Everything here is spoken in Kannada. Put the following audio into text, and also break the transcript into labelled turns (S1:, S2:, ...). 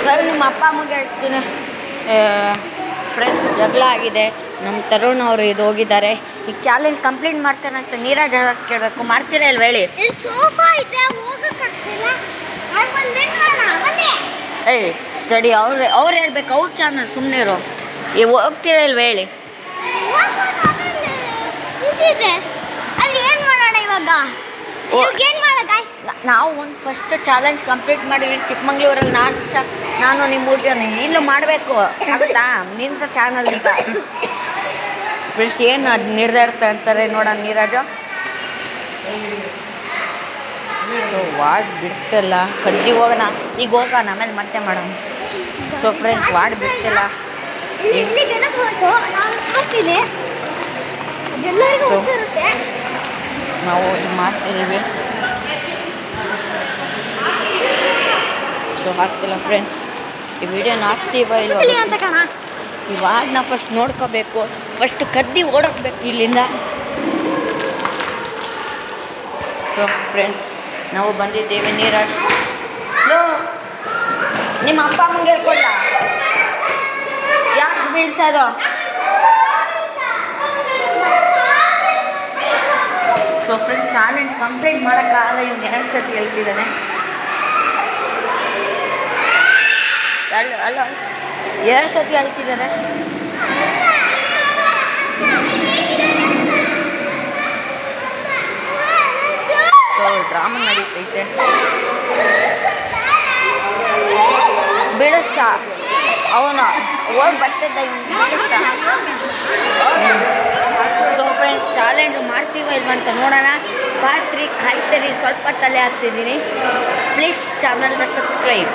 S1: ಸರಿ ನಿಮ್ಮ ಅಪ್ಪ ಅಮ್ಮಗೆ ಹೇಳ್ತೀನಿ. ಫ್ರೆಂಡ್ಸ್ ಜಗಳ ಆಗಿದೆ, ನಮ್ಮ ತರುಣ್ ಅವರು ಇದು ಹೋಗಿದ್ದಾರೆ. ಈಗ ಚಾಲೆಂಜ್ ಕಂಪ್ಲೀಟ್ ಮಾಡ್ತಾರಂತ ನೀರಜ್ ಅವ್ರು ಕೇಳಬೇಕು. ಮಾಡ್ತೀರಾ ಇಲ್ವ ಹೇಳಿ? ಏಯ್ ಸರಿ, ಅವ್ರು ಹೇಳ್ಬೇಕು, ಅವ್ರ ಚಾನಲ್ ಸುಮ್ಮನೆ ಇರೋ. ಹೋಗ್ತೀರಾ ಇಲ್ವ ಹೇಳಿ? ನಾವು ಒಂದು ಫಸ್ಟ್ ಚಾಲೆಂಜ್ ಕಂಪ್ಲೀಟ್ ಮಾಡಿದ್ವಿ ಚಿಕ್ಕಮಂಗ್ಳೂರಲ್ಲಿ. ನಾನು ನಿಮ್ಮ 3 ಜನ ಇಲ್ಲೂ ಮಾಡಬೇಕು ಆಗುತ್ತಾ ನಿಂತ ಚಾನಲ್? ಈಗ ಫ್ರೆಂಡ್ಸ್ ಏನು ಅದು ನಿರ್ಧಾರ ಅಂತಾರೆ ನೋಡೋಣ ನೀರಾಜು. ಸೊ ವಾರ್ಡ್ ಬಿಡ್ತಿಲ್ಲ, ಕದ್ದಿ ಹೋಗೋಣ, ಈಗ ಹೋಗೋಣ ಆಮೇಲೆ ಮತ್ತೆ ಮಾಡೋಣ. ಸೊ ಫ್ರೆಂಡ್ಸ್ ವಾರ್ಡ್ ಬಿಡ್ತಿಲ್ಲ, ನಾವು ಇದು ಮಾಡ್ತಿದ್ದೀವಿ. ಸೊ ಹಾಕ್ತಿಲ್ಲ ಫ್ರೆಂಡ್ಸ್, ಈ ವಿಡಿಯೋನ ಹಾಕ್ತೀವ ಇಲ್ವ? ಈ ವಾರ್ಡ್ನ ಫಸ್ಟ್ ನೋಡ್ಕೋಬೇಕು, ಫಸ್ಟ್ ಕದ್ದಿ ಓಡೋಗ್ಬೇಕು ಇಲ್ಲಿಂದ. ಸೊ ಫ್ರೆಂಡ್ಸ್ ನಾವು ಬಂದಿದ್ದೇವೆ. ನೀರಜ್ ನಿಮ್ಮ ಅಪ್ಪ ಅಮ್ಮಂಗೆ ಹೇಳ್ಕೊಡ್ಲ ಯಾಕೆ ಬೀಳ್ಸೋದು? ಸೊ ಫ್ರೆಂಡ್ಸ್ ಚಾಲೆಂಜ್ ಕಂಪ್ಲೀಟ್ ಮಾಡೋಕ್ಕಾಗಲ್ಲ, ಇವ್ನು 2 ಸರ್ತಿ ಹೇಳ್ತಿದ್ದಾನೆ. ಅಲ್ಲ 2 ಸರ್ತಿ ಅಳಿಸಿದ್ದಾರೆ. So drama ನಡೀತೈತೆ. ಬಿಡಿಸ್ತಾ ಅವನು ಓಡ್ ಬರ್ತಿದ್ದ, ಬಿಡಿಸ್ತಾ. ಸೊ ಫ್ರೆಂಡ್ಸ್ ಚಾಲೆಂಜ್ ಮಾಡ್ತೀವೋ ಇಲ್ವ ಅಂತ ನೋಡೋಣ. ಪಾರ್ಟ್ 3 ಕಾಯ್ತೀರಿ, ಸ್ವಲ್ಪ ತಲೆ ಹಾಕ್ತಿದ್ದೀನಿ. ಪ್ಲೀಸ್ ಚಾನಲ್ನ ಸಬ್ಸ್ಕ್ರೈಬ್.